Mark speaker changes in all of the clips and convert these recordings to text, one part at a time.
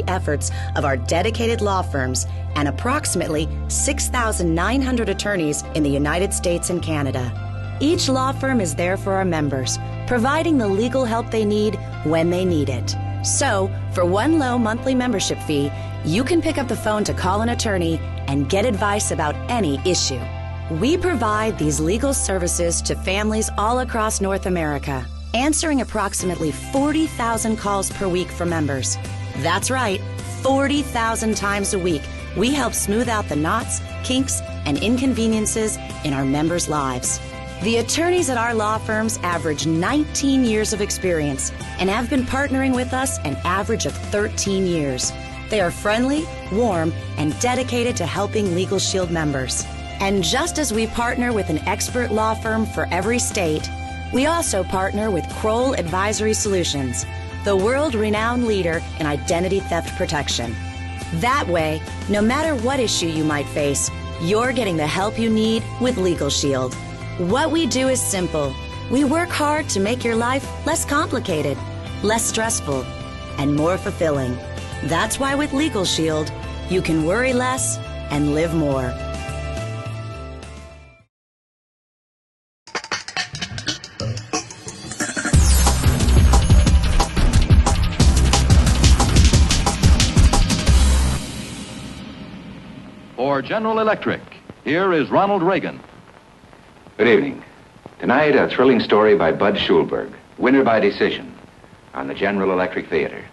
Speaker 1: the efforts of our dedicated law firms and approximately 6,900 attorneys in the United States and Canada. Each law firm is there for our members, providing the legal help they need when they need it. So, for one low monthly membership fee, you can pick up the phone to call an attorney and get advice about any issue. We provide these legal services to families all across North America, answering approximately 40,000 calls per week for members. That's right, 40,000 times a week. We help smooth out the knots, kinks, and inconveniences in our members' lives. The attorneys at our law firms average 19 years of experience and have been partnering with us an average of 13 years. They are friendly, warm, and dedicated to helping Legal Shield members. And just as we partner with an expert law firm for every state, we also partner with Kroll Advisory Solutions, the world-renowned leader in identity theft protection. That way, no matter what issue you might face, you're getting the help you need with Legal Shield. What we do is simple. We work hard to make your life less complicated, less stressful, and more fulfilling. That's why with Legal Shield, you can worry less and live more.
Speaker 2: For General Electric, here is Ronald Reagan.
Speaker 3: Good evening. Tonight, a thrilling story by Bud Schulberg, winner by decision, on the General Electric Theater.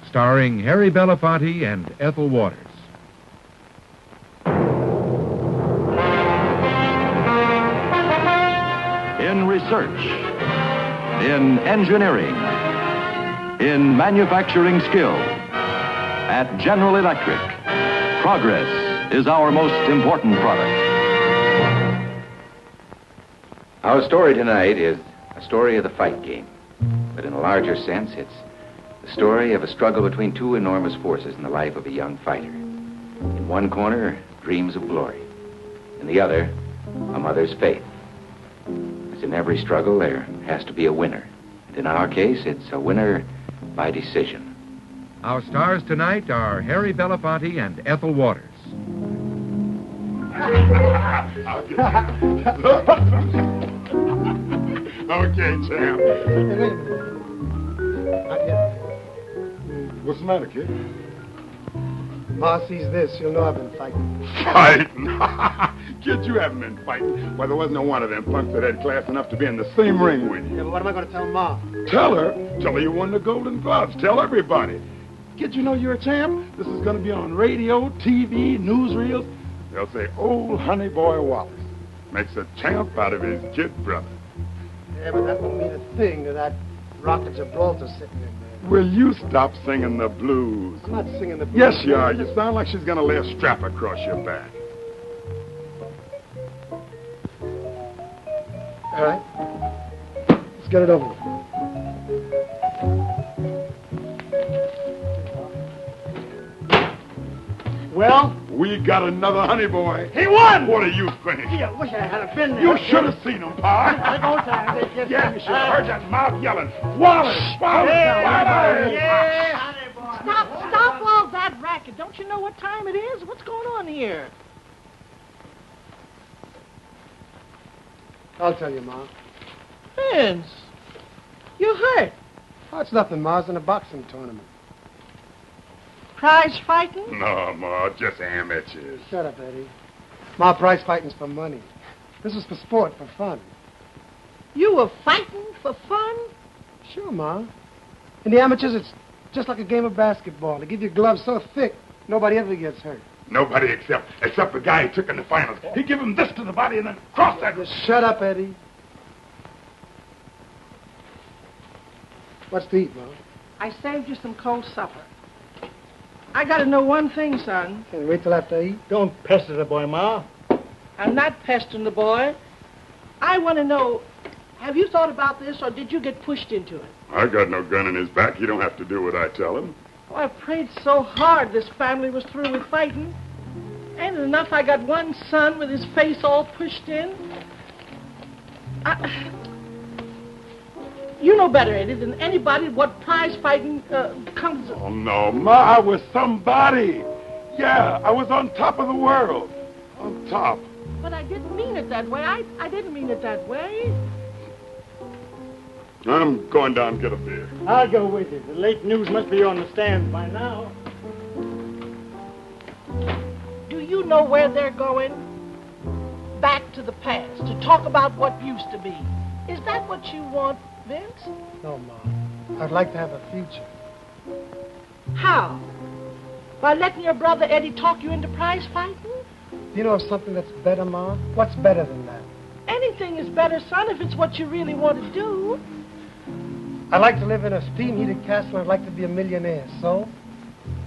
Speaker 4: Starring Harry Belafonte and Ethel Waters.
Speaker 2: In research, in engineering, in manufacturing skill, at General Electric, progress is our most important product.
Speaker 3: Our story tonight is a story of the fight game, but in a larger sense, it's the story of a struggle between two enormous forces in the life of a young fighter. In one corner, dreams of glory. In the other, a mother's faith. As in every struggle, there has to be a winner. And in our case, it's a winner by decision.
Speaker 4: Our stars tonight are Harry Belafonte and Ethel Waters.
Speaker 5: Okay, champ.
Speaker 6: Hey, wait a minute. Not yet.
Speaker 5: What's the matter, kid?
Speaker 6: Ma sees this, you'll know I've been fighting.
Speaker 5: Fighting? Kid, you haven't been fighting. Well, there wasn't no one of them punks that had class enough to be in the same ring with you.
Speaker 6: Yeah, but what am I going to tell Ma?
Speaker 5: Tell her? Tell her you won the Golden Gloves. Tell everybody. Kid, you know you're a champ? This is going to be on radio, TV, newsreels. They'll say, old honey boy Wallace makes a champ out of his kid brother.
Speaker 6: Yeah, but that won't mean a thing to that rock of Gibraltar sitting in there.
Speaker 5: Will you stop singing the blues?
Speaker 6: I'm not singing the blues.
Speaker 5: Yes, you are. You sound like she's going to lay a strap across your back.
Speaker 6: All right. Let's get it over with. Well?
Speaker 5: We got another honey boy.
Speaker 6: He won!
Speaker 5: What do you think?
Speaker 6: Gee, I wish I had been there.
Speaker 5: You should have seen him, Pa. Yeah, you should have heard that mouth yelling, Wallace! Wallace! Wallace!
Speaker 6: Yeah, honey boy.
Speaker 7: Stop all that racket. Don't you know what time it is? What's going on here?
Speaker 6: I'll tell you, Ma.
Speaker 7: Vince, you hurt.
Speaker 6: Oh, it's nothing, Ma. It's in a boxing tournament.
Speaker 7: Prize fighting?
Speaker 5: No, Ma, just amateurs.
Speaker 6: Shut up, Eddie. Ma, prize fighting's for money. This is for sport, for fun.
Speaker 7: You were fighting for fun?
Speaker 6: Sure, Ma. In the amateurs, it's just like a game of basketball. They give you gloves so thick, nobody ever gets hurt.
Speaker 5: Nobody except the guy who took in the finals. He give him this to the body and then cross that.
Speaker 6: Just shut up, Eddie. What's to eat, Ma?
Speaker 7: I saved you some cold supper. I gotta know one thing, son.
Speaker 6: Can you wait till after I eat?
Speaker 8: Don't pester the boy, Ma.
Speaker 7: I'm not pestering the boy. I want to know, have you thought about this, or did you get pushed into it?
Speaker 5: I got no gun in his back. He don't have to do what I tell him.
Speaker 7: Oh, I prayed so hard this family was through with fighting. Ain't it enough I got one son with his face all pushed in? You know better, Eddie, than anybody what prize fighting comes...
Speaker 5: Oh, no, Ma, I was somebody. Yeah, I was on top of the world. On top.
Speaker 7: But I didn't mean it that way. I didn't mean it that way.
Speaker 5: I'm going down and get a beer.
Speaker 8: I'll go with you. The late news must be on the stands by now.
Speaker 7: Do you know where they're going? Back to the past, to talk about what used to be. Is that what you want, Vince?
Speaker 6: No, Ma. I'd like to have a future.
Speaker 7: How? By letting your brother Eddie talk you into prize fighting?
Speaker 6: Do you know of something that's better, Ma? What's better than that?
Speaker 7: Anything is better, son, if it's what you really want to do.
Speaker 6: I'd like to live in a steam-heated castle. I'd like to be a millionaire, so?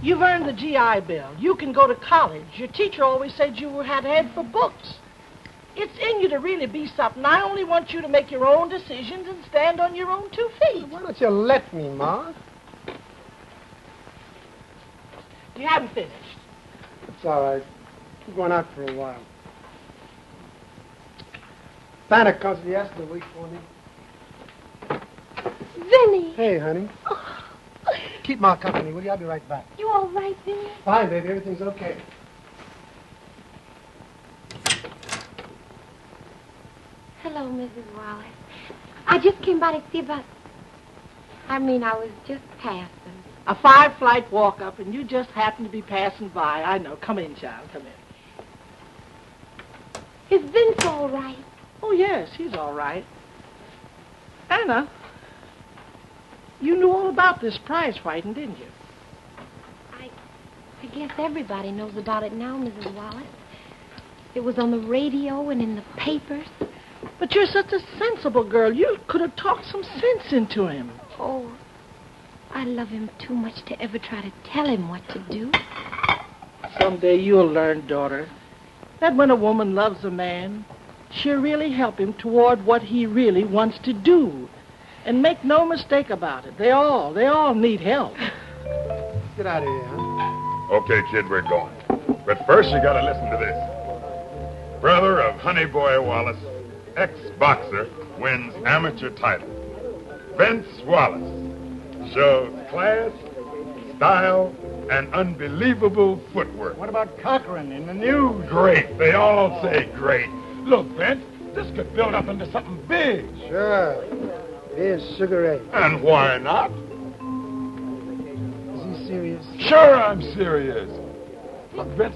Speaker 7: You've earned the GI Bill. You can go to college. Your teacher always said you had head for books. It's in you to really be something. I only want you to make your own decisions and stand on your own 2 feet.
Speaker 6: Why don't you let me, Ma?
Speaker 7: You haven't finished.
Speaker 6: It's all right. I'm going out for a while. Santa comes the rest of the week for me.
Speaker 9: Vinny!
Speaker 6: Hey, honey.
Speaker 9: Oh.
Speaker 6: Keep Ma company, will you? I'll be right back.
Speaker 9: You all right, Vinny?
Speaker 6: Fine, baby. Everything's okay.
Speaker 9: Hello, Mrs. Wallace. I just came by to see about... I was just passing.
Speaker 7: A 5-flight walk-up, and you just happen to be passing by. I know. Come in, child. Come in.
Speaker 9: Is Vince all right?
Speaker 7: Oh, yes, he's all right. Anna, you knew all about this prize fighting, didn't you?
Speaker 9: I guess everybody knows about it now, Mrs. Wallace. It was on the radio and in the papers.
Speaker 7: But you're such a sensible girl. You could have talked some sense into him.
Speaker 9: Oh, I love him too much to ever try to tell him what to do.
Speaker 7: Someday you'll learn, daughter, that when a woman loves a man, she'll really help him toward what he really wants to do. And make no mistake about it, they all need help.
Speaker 6: Get out of here, huh?
Speaker 5: Okay, kid, we're going. But first, you gotta listen to this. Brother of Honey Boy Wallace, ex-boxer, wins amateur title. Vince Wallace shows class, style, and unbelievable footwork.
Speaker 8: What about Cochran in the news?
Speaker 5: Great. They all say great. Look, Vince, this could build up into something big.
Speaker 6: Sure. Here's Sugar Ray.
Speaker 5: And why not?
Speaker 6: Is he serious?
Speaker 5: Sure, I'm serious. Look, Vince,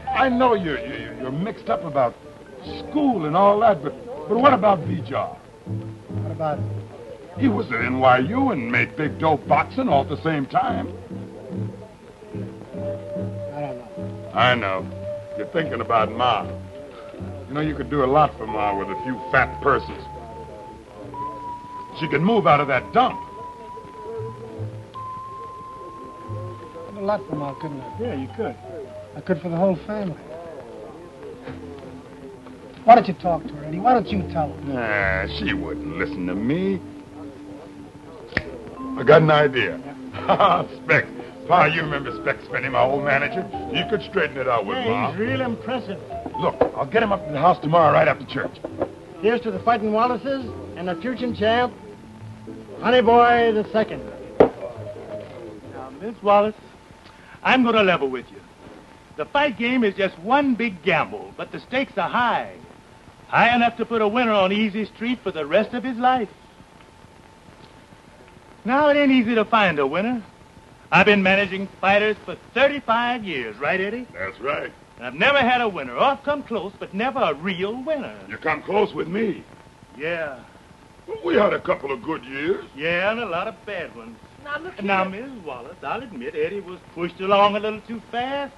Speaker 5: I know you're mixed up about school and all that, but what about B-Jar?
Speaker 6: What about it?
Speaker 5: He was at NYU and made big dough boxing all at the same time.
Speaker 6: I don't know.
Speaker 5: I know. You're thinking about Ma. You know, you could do a lot for Ma with a few fat purses. She could move out of that dump.
Speaker 6: I did a lot for Ma, couldn't I?
Speaker 8: Yeah, you could.
Speaker 6: I could for the whole family. Why don't you talk to her, Eddie? Why don't you tell her?
Speaker 5: Nah, she wouldn't listen to me. I got an idea. Specs. Pa, you remember Specs Finney, my old manager? You could straighten it out with Ma.
Speaker 8: He's real impressive.
Speaker 5: Look, I'll get him up to the house tomorrow right after church.
Speaker 8: Here's to the Fighting Wallaces and the future champ, Honey Boy the Second.
Speaker 10: Now, Miss Wallace, I'm going to level with you. The fight game is just one big gamble, but the stakes are high. High enough to put a winner on easy street for the rest of his life. Now, it ain't easy to find a winner. I've been managing fighters for 35 years, right, Eddie?
Speaker 5: That's right.
Speaker 10: And I've never had a winner. Or I've come close, but never a real winner.
Speaker 5: You come close with me.
Speaker 10: Yeah.
Speaker 5: We had a couple of good years.
Speaker 10: Yeah, and a lot of bad ones.
Speaker 7: Now, look here.
Speaker 10: Now, Miss Wallace, I'll admit Eddie was pushed along a little too fast.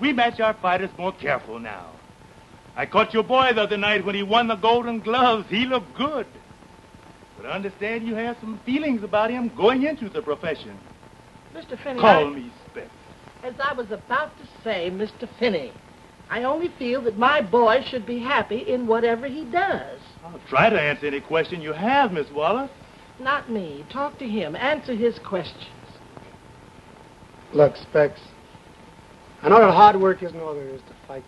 Speaker 10: We match our fighters more careful now. I caught your boy the other night when he won the Golden Gloves. He looked good. But I understand you have some feelings about him going into the profession.
Speaker 7: Mr. Finney,
Speaker 10: Call me Specs.
Speaker 7: As I was about to say, Mr. Finney, I only feel that my boy should be happy in whatever he does.
Speaker 10: I'll try to answer any question you have, Miss Wallace.
Speaker 7: Not me. Talk to him. Answer his questions.
Speaker 6: Look, Specs, I know that hard work isn't all there is to fighting.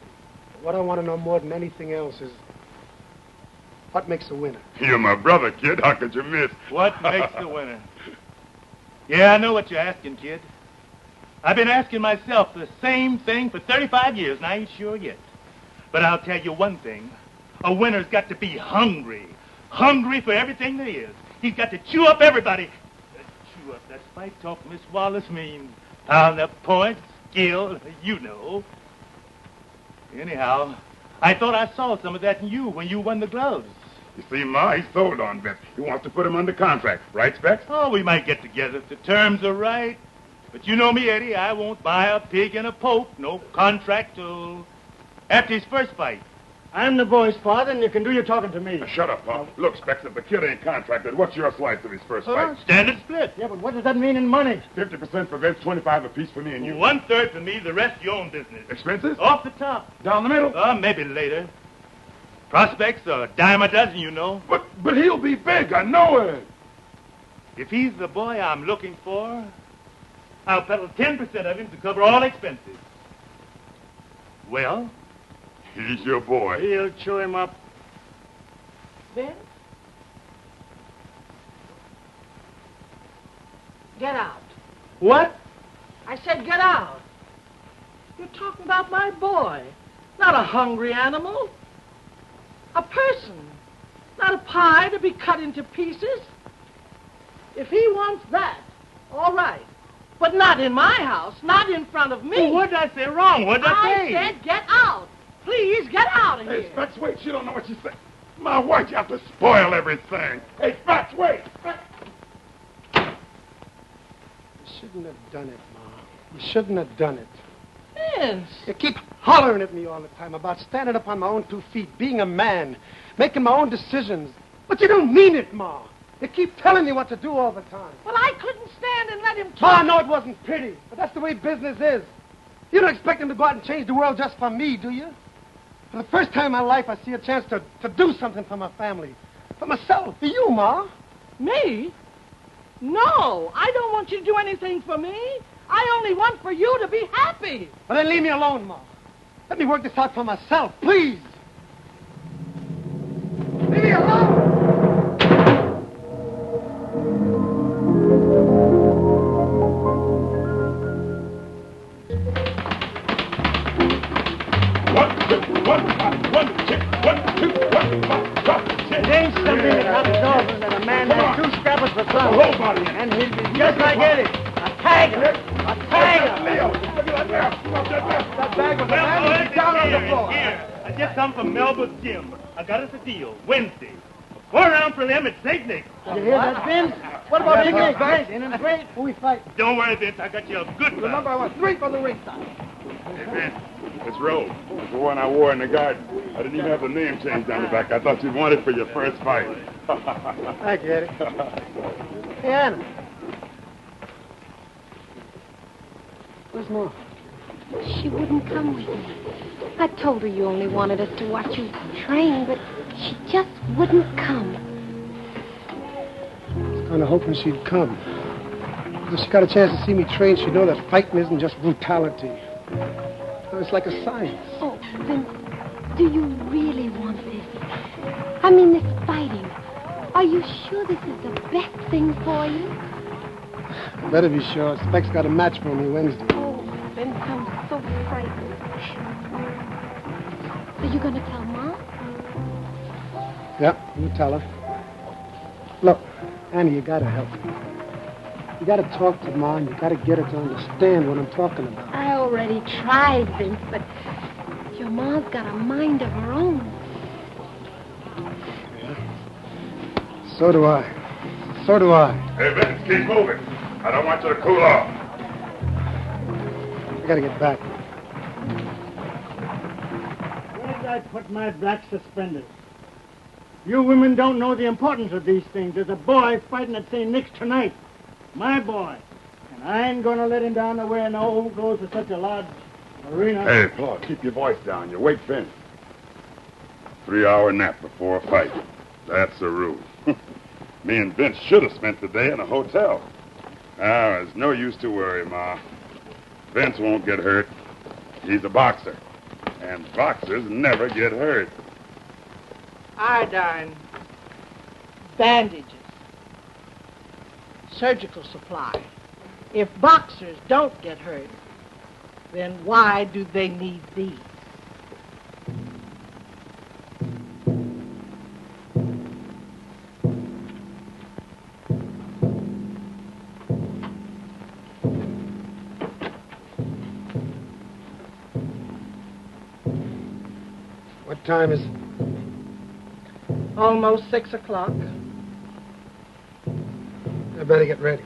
Speaker 6: But what I want to know more than anything else is, What makes a winner?
Speaker 5: You're my brother, kid. How could you miss?
Speaker 10: What makes the winner? Yeah, I know what you're asking, kid. I've been asking myself the same thing for 35 years, and I ain't sure yet. But I'll tell you one thing. A winner's got to be hungry. Hungry for everything there is. He's got to chew up everybody. Chew up, that's fight talk, Miss Wallace means. Pound up points, skill, you know. Anyhow, I thought I saw some of that in you when you won the gloves.
Speaker 5: You see, Ma, he's sold on Vince. He wants to put him under contract. Right, Specs?
Speaker 10: Oh, we might get together if the terms are right. But you know me, Eddie, I won't buy a pig in a poke. No contract till after his first fight.
Speaker 8: I'm the boy's father, and you can do your talking to me.
Speaker 5: Shut up, Pa. Look, Specs, if the kid ain't contracted, what's your slice of his first fight?
Speaker 10: Standard split.
Speaker 8: Yeah, but what does that mean in money?
Speaker 5: 50% for Vince, 25 apiece for me and you.
Speaker 10: 1/3 for me, the rest your own business.
Speaker 5: Expenses?
Speaker 10: Off the top.
Speaker 5: Down the middle?
Speaker 10: Maybe later. Prospects are a dime a dozen, you know.
Speaker 5: But he'll be big, I know it.
Speaker 10: If he's the boy I'm looking for, I'll peddle 10% of him to cover all expenses. Well?
Speaker 5: He's your boy.
Speaker 8: He'll chew him up.
Speaker 7: Vince? Get out.
Speaker 8: What?
Speaker 7: I said get out. You're talking about my boy. Not a hungry animal. A person. Not a pie to be cut into pieces. If he wants that, all right. But not in my house. Not in front of me.
Speaker 10: Well, what did I say wrong? What did I say?
Speaker 7: I said get out. Please, get out of here.
Speaker 5: Hey, Specs, wait. She don't know what she's saying. Ma, why'd you have to spoil everything? Hey, Specs, wait.
Speaker 6: You shouldn't have done it, Ma. You shouldn't have done it.
Speaker 7: Vince.
Speaker 6: You keep hollering at me all the time about standing up on my own 2 feet, being a man, making my own decisions. But you don't mean it, Ma. You keep telling me what to do all the time.
Speaker 7: Well, I couldn't stand and let him
Speaker 6: Ma,
Speaker 7: talk.
Speaker 6: I know it wasn't pretty, but that's the way business is. You don't expect him to go out and change the world just for me, do you? For the first time in my life, I see a chance to do something for my family. For myself, for you, Ma.
Speaker 7: Me? No, I don't want you to do anything for me. I only want for you to be happy.
Speaker 6: Well, then leave me alone, Ma. Let me work this out for myself, please. Leave me alone!
Speaker 8: It ain't something that happens often that a man has 2 scrappers for something. And he'd be just like Eddie. A tiger. A tiger.
Speaker 6: That bag was a man down on the floor.
Speaker 10: Here. I just come from Melba's gym. I got us a deal. Wednesday. 4 rounds for them at St. Nick's.
Speaker 8: You hear that, Vince? What about Big Nick, Vince? Ain't it great?
Speaker 6: Who we fight?
Speaker 10: Don't worry, Vince. I got you a good one.
Speaker 6: Remember, I want 3 for the ringside.
Speaker 5: Hey, Vince, it's Rose. It's the one I wore in the garden. I didn't even have the name changed down the back. I thought you'd want it for your first fight.
Speaker 6: I get it. Hey, Anna. Where's Mom?
Speaker 9: She wouldn't come with me. I told her you only wanted us to watch you train, but she just wouldn't come.
Speaker 6: I was kind of hoping she'd come. If she got a chance to see me train, she'd know that fighting isn't just brutality. It's like a science.
Speaker 9: Oh, Vince, do you really want this? I mean, this fighting. Are you sure this is the best thing for you?
Speaker 6: I better be sure. Specs got a match for me Wednesday.
Speaker 9: Oh, Vince, I'm so frightened. Are you going to tell Mom?
Speaker 6: Yep, you tell her. Look, Annie, you gotta help me. You gotta talk to Ma, and you gotta get her to understand what I'm talking about.
Speaker 9: I already tried, Vince, but your Ma's got a mind of her own.
Speaker 6: Yeah? So do I. So do I.
Speaker 5: Hey, Vince, keep moving. I don't want you to cool off.
Speaker 6: I gotta get back.
Speaker 8: Where did I put my black suspenders? You women don't know the importance of these things. There's a boy fighting at St. Nick's tonight. My boy. And I ain't gonna let him down to wear no old clothes to such a large arena.
Speaker 5: Hey, Paul, keep your voice down. You wake Vince. 3-hour nap before a fight. That's the rule. Me and Vince should have spent the day in a hotel. Ah, there's no use to worry, Ma. Vince won't get hurt. He's a boxer. And boxers never get hurt.
Speaker 7: Iodine. bandages, surgical supply. If boxers don't get hurt, then why do they need these?
Speaker 6: What time is it?
Speaker 7: Almost 6 o'clock.
Speaker 6: I better get ready.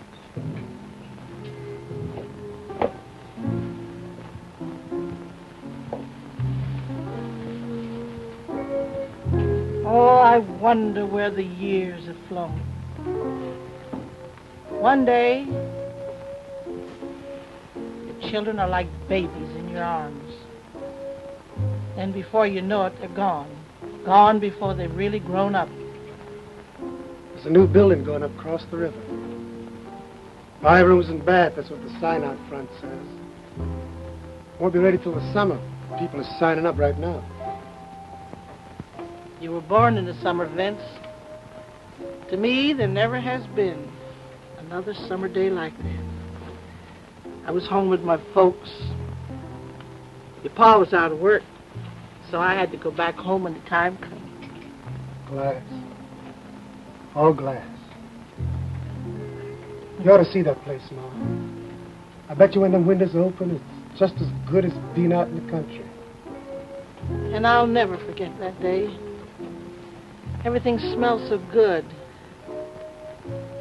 Speaker 7: Oh, I wonder where the years have flown. One day, your children are like babies in your arms. And before you know it, they're gone. Gone before they've really grown up.
Speaker 6: There's a new building going up across the river. 5 rooms and bath, that's what the sign out front says. Won't be ready till the summer. People are signing up right now.
Speaker 7: You were born in the summer, Vince. To me, there never has been another summer day like that. I was home with my folks. Your pa was out of work, so I had to go back home when the time came.
Speaker 6: Glass. All glass. You ought to see that place, Ma. I bet you when them windows open, it's just as good as being out in the country.
Speaker 7: And I'll never forget that day. Everything smelled so good.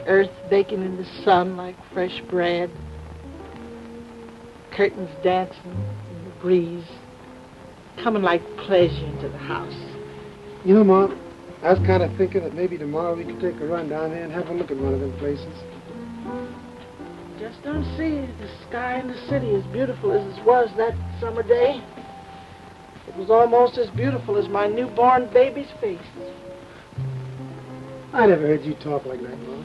Speaker 7: Earth baking in the sun like fresh bread. Curtains dancing in the breeze. Coming like pleasure into the house.
Speaker 6: You know, Ma, I was kind of thinking that maybe tomorrow we could take a run down there and have a look at one of them places.
Speaker 7: Just don't see the sky in the city as beautiful as it was that summer day. It was almost as beautiful as my newborn baby's face.
Speaker 6: I never heard you talk like that, Ma.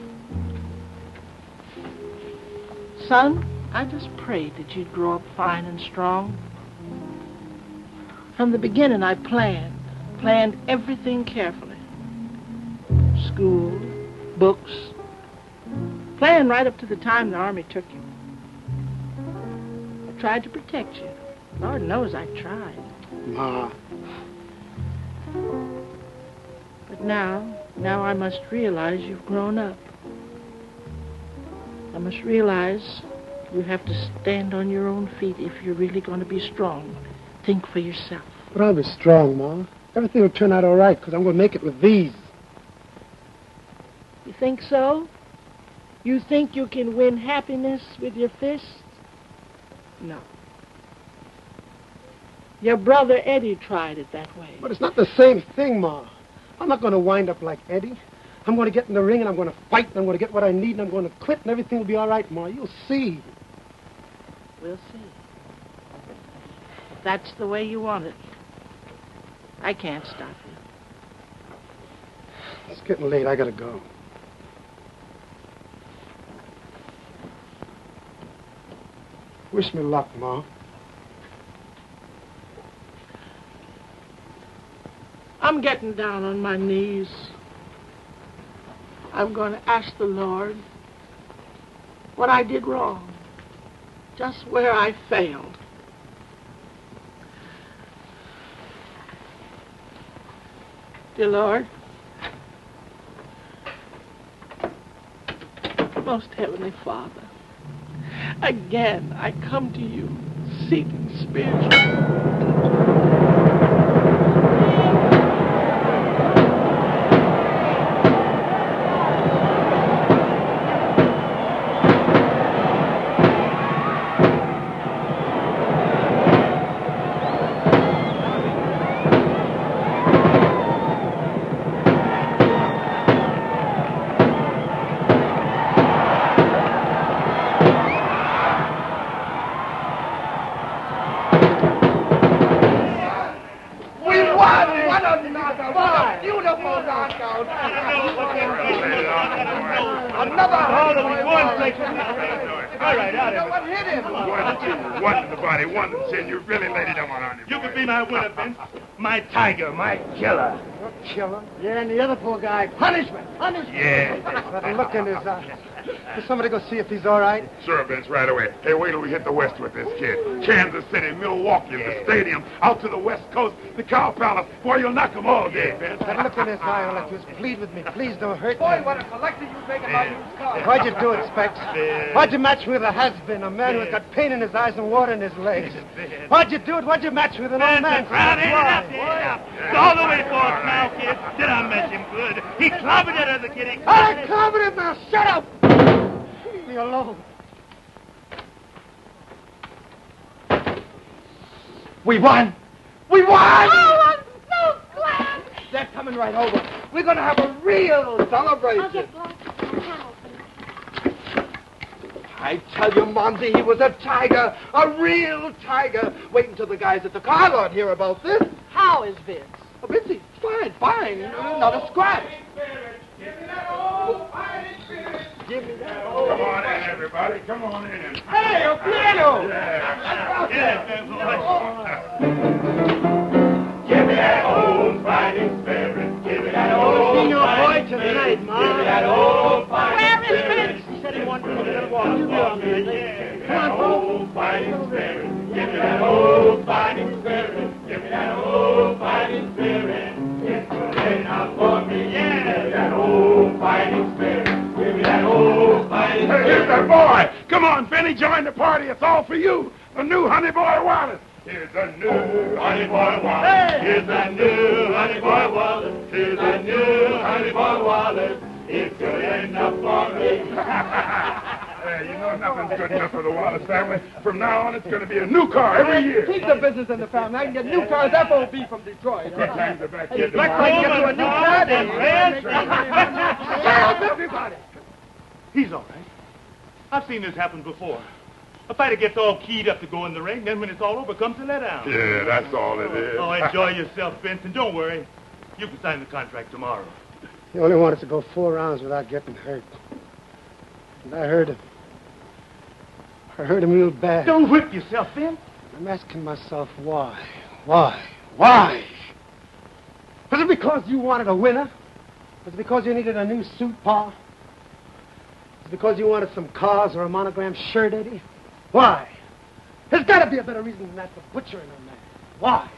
Speaker 7: Son, I just prayed that you'd grow up fine and strong. From the beginning, I planned everything carefully. School, books, planned right up to the time the Army took you. I tried to protect you. Lord knows I tried.
Speaker 6: Ma.
Speaker 7: But now I must realize you've grown up. I must realize you have to stand on your own feet if you're really going to be strong. Think for yourself.
Speaker 6: But I'll be strong, Ma. Everything will turn out all right, because I'm going to make it with these.
Speaker 7: You think so? You think you can win happiness with your fists? No. Your brother Eddie tried it that way.
Speaker 6: But it's not the same thing, Ma. I'm not going to wind up like Eddie. I'm going to get in the ring, and I'm going to fight, and I'm going to get what I need, and I'm going to quit, and everything will be all right, Ma. You'll see.
Speaker 7: We'll see. If that's the way you want it, I can't stop you.
Speaker 6: It's getting late. I got to go. Wish me luck, Ma.
Speaker 7: I'm getting down on my knees. I'm going to ask the Lord what I did wrong, just where I failed. Dear Lord, most Heavenly Father, again I come to you seeking spiritual.
Speaker 5: Another
Speaker 10: All of them, one place. All right, out of it.
Speaker 6: What hit him?
Speaker 5: 1, 2, 1 in the body, 1 in the chin. You really laid it on him.
Speaker 10: You could be my winner, Vince. My tiger, my killer.
Speaker 6: Killer?
Speaker 8: Yeah, and the other poor guy, punishment.
Speaker 10: Yeah.
Speaker 6: That look in his eye. Will somebody go see if he's all right?
Speaker 5: Sure, Vince, right away. Hey, wait till we hit the West with this kid. Kansas City, Milwaukee, the stadium, out to the West Coast, the Cow Palace. Boy, you'll knock them all dead, Vince.
Speaker 6: That look in his eye, all I do is plead with me. Please don't hurt me.
Speaker 11: Boy, what a collector you make about these cars.
Speaker 6: Why'd you do it, Specs? Why'd you match me with a has-been, a man who's got pain in his eyes and water in his legs? Why'd you do it? Why'd you match me with an old man?
Speaker 10: Crowd, it's all the way for us now, kid. Did I match him good? He clobbered that other kid.
Speaker 6: I clobbered him now. Shut up. Leave me alone.
Speaker 11: We won! We won!
Speaker 9: Oh, I'm so glad!
Speaker 11: They're coming right over. We're going to have a real celebration.
Speaker 9: I'll get Black to help.
Speaker 11: I tell you, Momsy, he was a tiger. A real tiger. Wait until the guys at the car lot hear about this.
Speaker 7: How is Vince?
Speaker 11: Oh, Vincy, fine. Not a scratch. Give me that old
Speaker 5: Come on in, everybody. Come on in.
Speaker 11: Hey, a piano!
Speaker 10: Give me that old fighting spirit. Give me that old
Speaker 8: See your boy tonight, Ma.
Speaker 10: Give me that old fighting
Speaker 7: Where is
Speaker 10: spirit.
Speaker 7: Vince?
Speaker 8: He said he wanted to get a little walk. You go on,
Speaker 10: Give me that old fighting spirit. Give me that old fighting spirit. Give me that old fighting spirit. It's good enough for me. Yeah. Give me that old fighting spirit. Give me that old fighting
Speaker 5: Hey,
Speaker 10: spirit.
Speaker 5: here's that boy. Come on, Benny, join the party. It's all for you. The new Honey Boy Wallace. Here's the new Honey Boy Wallace.
Speaker 10: Here's the new Honey Boy Wallace. Here's the new Honey Boy Wallace. It's good enough for me.
Speaker 5: Hey, you know nothing's good enough for the Wallace family. From now on, it's going to be a new car every year.
Speaker 11: Keep the business in the family. I can get new cars FOB from Detroit.
Speaker 5: Good times are back here
Speaker 11: Black
Speaker 5: tomorrow.
Speaker 11: Boy, get you a new car. Help everybody.
Speaker 10: He's all right. I've seen this happen before. A fighter gets all keyed up to go in the ring, then when it's all over, comes to let down.
Speaker 5: Yeah, that's all it is.
Speaker 10: Oh, enjoy yourself, Vince, and don't worry. You can sign the contract tomorrow.
Speaker 6: He only wanted to go 4 rounds without getting hurt. And I hurt him. I hurt him real bad.
Speaker 10: Don't whip yourself, Vince.
Speaker 6: I'm asking myself why. Why? Was it because you wanted a winner? Was it because you needed a new suit, Pa? Was it because you wanted some cars or a monogrammed shirt, Eddie? Why? There's got to be a better reason than that for butchering a man. Why?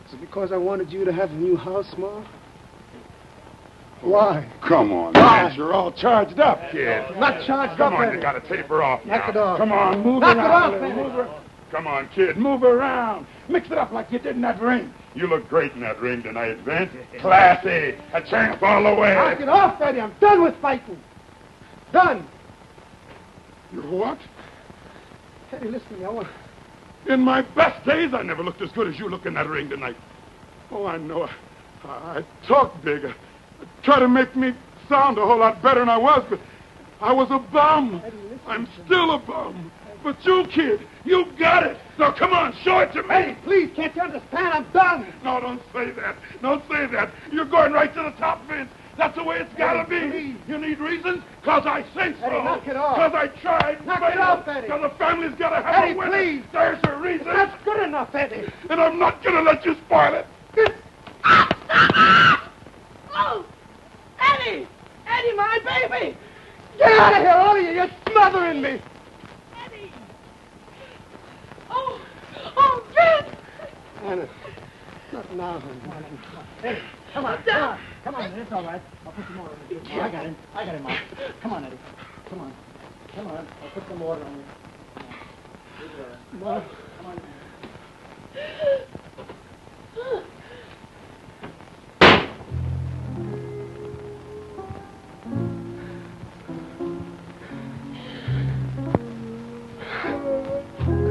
Speaker 6: Is it because I wanted you to have a new house, Ma? Why?
Speaker 5: Come on, man. You're all charged up, kid.
Speaker 6: Not charged
Speaker 5: Come
Speaker 6: up,
Speaker 5: on,
Speaker 6: Eddie.
Speaker 5: you got to taper off now.
Speaker 6: Knock it off.
Speaker 5: Come on, move
Speaker 6: Knock it
Speaker 5: around.
Speaker 6: off, Eddie.
Speaker 5: Move around. Come on, kid, move around. Mix it up like you did in that ring. You look great in that ring tonight, Vince. Classy. A champ all the way.
Speaker 6: Knock it off, Eddie. I'm done with fighting. Done.
Speaker 5: You what?
Speaker 6: Eddie, listen to me. I want...
Speaker 5: In my best days, I never looked as good as you look in that ring tonight. Oh, I know. I talk big. I try to make me sound a whole lot better than I was, but I was a bum. I'm still a bum. But you, kid, you got it. Now, come on, show it to me.
Speaker 6: Eddie, please, can't you understand? I'm done.
Speaker 5: No, don't say that. Don't say that. You're going right to the top, Vince. That's the way it's got to be.
Speaker 6: Please.
Speaker 5: You need reasons? Because I say so.
Speaker 6: Eddie, knock it off.
Speaker 5: Because I tried.
Speaker 6: Knock it off, Eddie.
Speaker 5: Because the family's got to have
Speaker 6: Eddie,
Speaker 5: a winner.
Speaker 6: please.
Speaker 5: There's a reason.
Speaker 6: That's good enough, Eddie.
Speaker 5: And I'm not going to let you spoil it.
Speaker 7: Oh! Eddie! Eddie, my baby!
Speaker 6: Get out of here, all of you. You're smothering me.
Speaker 7: Eddie! Oh, Vince!
Speaker 6: Anna, not now, honey.
Speaker 8: Eddie, come on. Come on, it's all right. I'll put some water on you. I got him, Mom. Come on, Eddie. Come on. I'll put some water on you.
Speaker 6: Ma.
Speaker 8: Come on.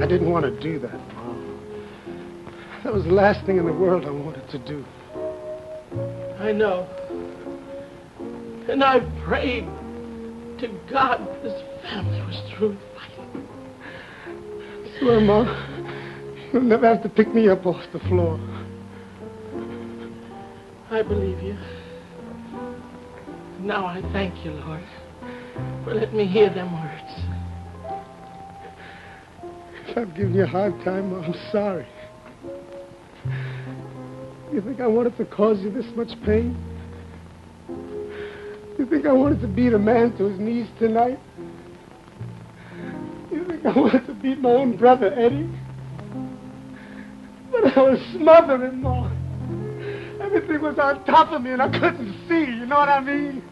Speaker 6: I didn't want to do that, Ma. That was the last thing in the world I wanted to do.
Speaker 7: I know. And I prayed to God this family was through fighting.
Speaker 6: I swear, Ma, you'll never have to pick me up off the floor.
Speaker 7: I believe you. Now I thank you, Lord, for letting me hear them words.
Speaker 6: If I've given you a hard time, Ma, I'm sorry. You think I wanted to cause you this much pain? You think I wanted to beat a man to his knees tonight? You think I wanted to beat my own brother, Eddie? But I was smothering, Ma. Everything was on top of me and I couldn't see, you know what I mean?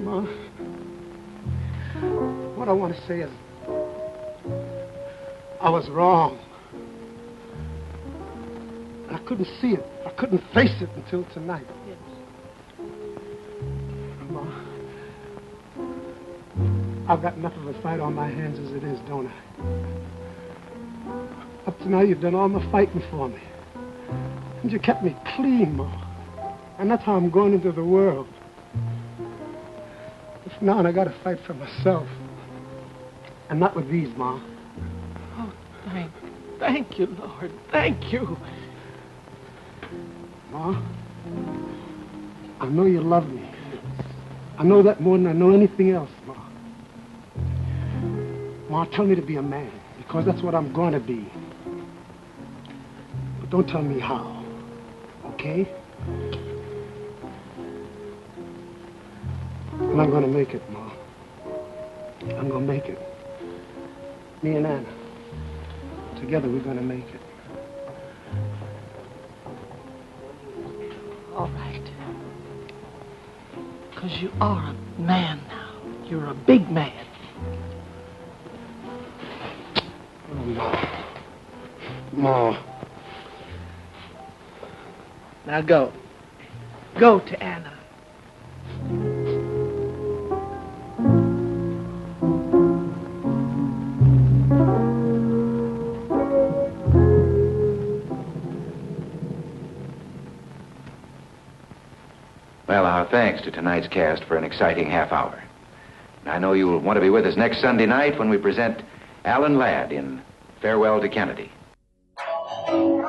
Speaker 6: Ma, what I want to say is, I was wrong. I couldn't see it. I couldn't face it until tonight.
Speaker 7: Yes.
Speaker 6: Ma, I've got enough of a fight on my hands as it is, don't I? Up to now, you've done all my fighting for me. And you kept me clean, Ma. And that's how I'm going into the world. But from now on, I got to fight for myself. And not with these, Ma.
Speaker 7: Oh, thank you, Lord. Thank you.
Speaker 6: Ma, I know you love me. I know that more than I know anything else, Ma. Ma, tell me to be a man, because that's what I'm going to be. But don't tell me how, okay? And I'm going to make it, Ma. I'm going to make it. Me and Anna. Together we're going to make it.
Speaker 7: All right. Because you are a man now. You're a big man.
Speaker 6: Oh, Ma. Ma.
Speaker 7: Now go. Go to Anna.
Speaker 3: Well, our thanks to tonight's cast for an exciting half hour. And I know you'll want to be with us next Sunday night when we present Alan Ladd in Farewell to Kennedy.
Speaker 12: Oh,